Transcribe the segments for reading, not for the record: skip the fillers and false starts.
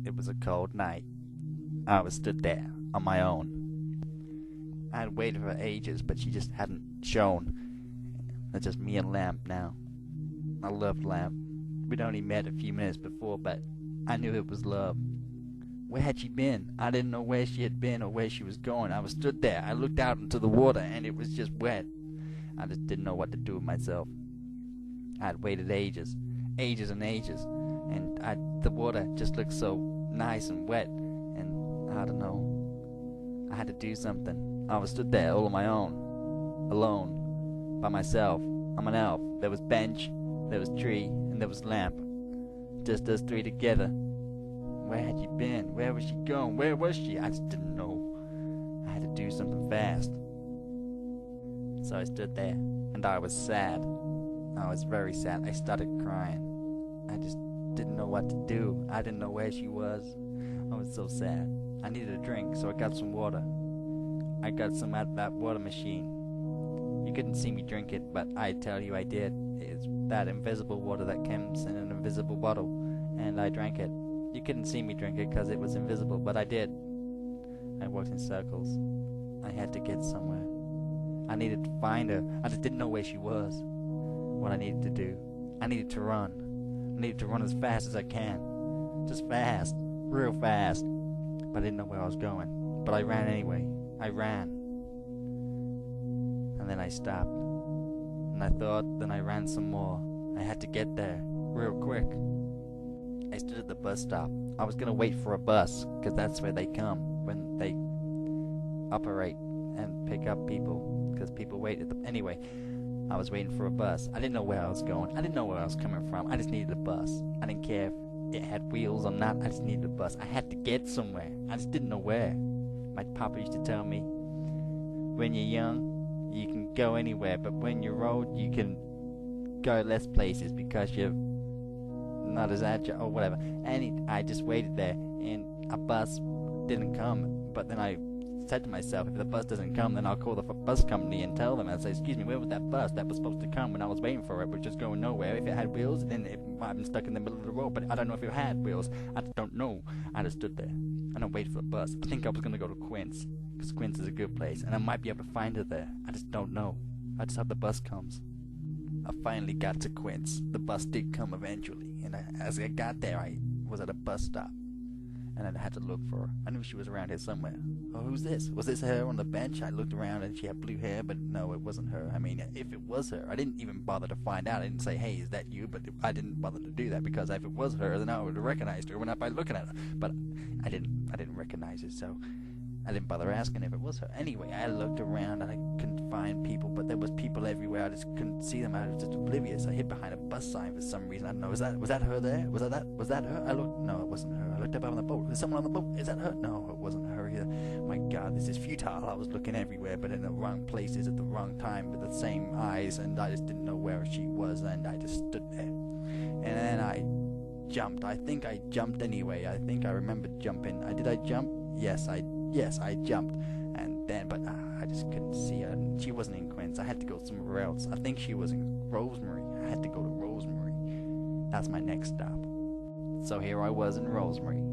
It was a cold night. I was stood there on my own. I had waited for ages, but she just hadn't shown. It's just me and Lamp now. I loved Lamp. We'd only met a few minutes before, but I knew it was love. Where had she been? I didn't know where she had been or where she was going. I was stood there. I looked out into the water, and it was just wet. I just didn't know what to do with myself. I had waited ages and ages, and the water just looked so nice and wet, and I don't know. I had to do something. I was stood there all on my own, alone, by myself. I'm an elf. There was bench, there was tree, and there was lamp. Just us three together. Where had she been? Where was she going? Where was she? I just didn't know. I had to do something fast. So I stood there, and I was sad. I was very sad. I started crying. I just didn't know what to do. I didn't know where she was. I was so sad. I needed a drink, so I got some water. I got some out of that water machine. You couldn't see me drink it, but I tell you I did. It's that invisible water that comes in an invisible bottle, and I drank it. You couldn't see me drink it because it was invisible, but I did. I walked in circles. I had to get somewhere. I needed to find her. I just didn't know where she was. What I needed to do. I needed to run. I needed to run as fast as I can. Just fast. Real fast. But I didn't know where I was going. But I ran anyway. I ran. And then I stopped. And I thought, then I ran some more. I had to get there. Real quick. I stood at the bus stop. I was gonna wait for a bus, because that's where they come, when they operate and pick up people, because people wait at the... Anyway, I was waiting for a bus. I didn't know where I was going. I didn't know where I was coming from. I just needed a bus. I didn't care if it had wheels or not. I just needed a bus. I had to get somewhere. I just didn't know where. My papa used to tell me, when you're young, you can go anywhere, but when you're old, you can go less places because you're not as agile or whatever. And I just waited there, and a bus didn't come. But then I said to myself, if the bus doesn't come, then I'll call the bus company and tell them and say, excuse me, where was that bus that was supposed to come when I was waiting for it, but just going nowhere? If it had wheels, then it might have been stuck in the middle of the road, but I don't know if it had wheels. I just don't know. I just stood there and I waited for the bus. I think I was going to go to Quince, because Quince is a good place, and I might be able to find her there. I just don't know. I just hope the bus comes. I finally got to Quince. The bus did come eventually, and as I got there, I was at a bus stop, and I had to look for her. I knew she was around here somewhere. Oh, who's this? Was this her on the bench? I looked around and she had blue hair, but no, it wasn't her. I mean, if it was her, I didn't even bother to find out. I didn't say, hey, is that you? But I didn't bother to do that, because if it was her, then I would have recognized her by looking at her. But I didn't recognize her, so I didn't bother asking if it was her. Anyway, I looked around and I couldn't find people, but there was people everywhere. I just couldn't see them. I was just oblivious. I hid behind a bus sign for some reason. I don't know. Was that her there? Was that her? I looked. No, it wasn't her. I looked up on the boat. Was someone on the boat? Is that her? No, it wasn't her either. My God, this is futile. I was looking everywhere, but in the wrong places at the wrong time with the same eyes, and I just didn't know where she was, and I just stood there. And then I jumped. I think I jumped anyway. I think I remember jumping. Did I jump? Yes, I jumped, and then, but I just couldn't see her. And she wasn't in Quince. I had to go somewhere else. I think she was in Rosemary. I had to go to Rosemary. That's my next stop. So here I was in Rosemary.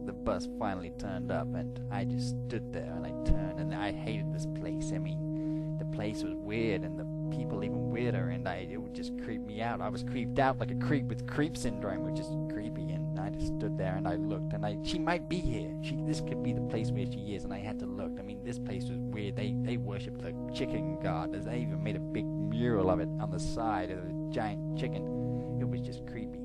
The bus finally turned up, and I just stood there, and I turned, and I hated this place. I mean, the place was weird, and the people even weirder, and it would just creep me out. I was creeped out like a creep with creep syndrome, which is creepy, and I just stood there, and I looked, and she might be here. This could be the place where she is, and I had to look. I mean, this place was weird. They worshipped the chicken god. They even made a big mural of it on the side of the giant chicken. It was just creepy.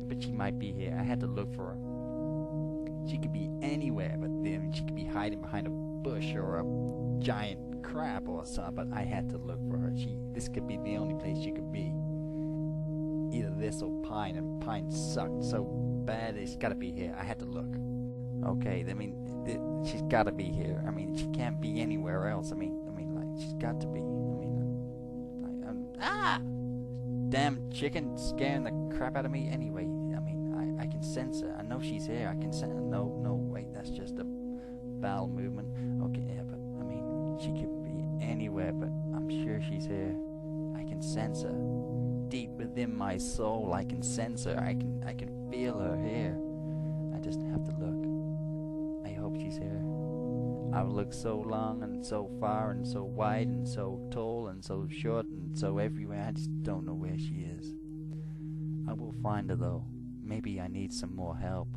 But she might be here. I had to look for her. She could be anywhere, but then she could be hiding behind a bush or a giant crab or something, but I had to look for her. This could be the only place she could be. Either this or Pine, and Pine sucked so bad. It's gotta be here. I had to look. Okay, I mean, she's gotta be here. I mean, she can't be anywhere else. I mean, like, she's got to be. Damn chicken scaring the crap out of me. Anyway, I mean, I can sense her. I know she's here. I can sense her. No, wait, that's just a bowel movement. Okay, yeah, but, I mean, she could be anywhere, but I'm sure she's here. I can sense her. Deep within my soul, I can sense her. I can feel her here. I just have to look. I hope she's here. I've looked so long and so far and so wide and so tall and so short and so everywhere. I just don't know where she is. I will find her though. Maybe I need some more help.